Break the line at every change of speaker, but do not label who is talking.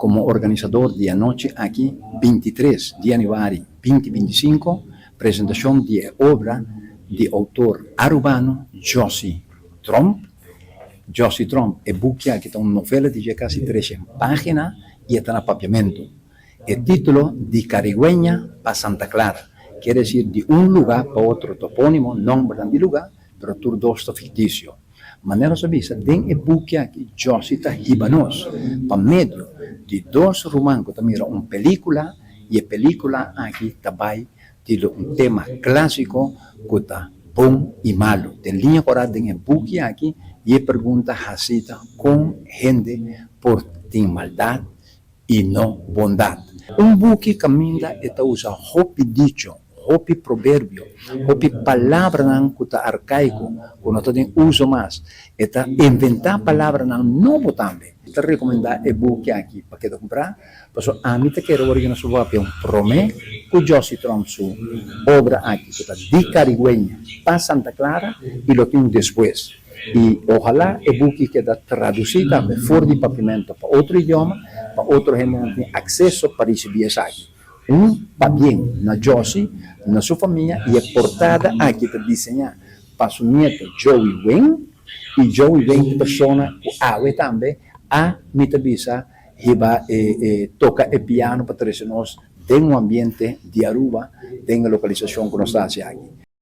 como organizador de anoche aquí, 23 de januario 2025, presentación de obra de autor arubano Josie Trump. Josie Trump é book que tem uma novela de quase 300 páginas e está no papiamento. El título de Carigüeña para Santa Clara, quiere decir de un lugar para otro, topónimo, nombre de lugar, pero todo esto ficticio. Manera sabisa, den e book aqui, Josie está hibanos, para medio de dos romancos, también una película, y la película aquí también tiene un tema clásico que está bom y malo. De línea corada en el book aquí, y pregunta hasita con gente por tin maldad y no bondad. Un buque camina e usa hopi dicho, hopi proverbio, hopi palabra que está arcaico, que no tiene uso más. Está inventar palabras novo también. Te recomendar el buque aquí para que te comprar. Pues a mí te quiero originar su papel un promé que Josie Trump su obra aquí, que está de Carigüeña para Santa Clara y lo tiene después. Y ojalá el buque quede traducido también fuera de papiamento para otro idioma, para otro gente que tiene acceso para recibir esa aquí. Para bien, na Josie, na su familia, y es portada aquí te diseñar para su nieto Joey Wayne, y Joey Wayne persona que ave también a mi visa y va toca el piano para traernos de un ambiente de Aruba, de una localización que nos hace aquí.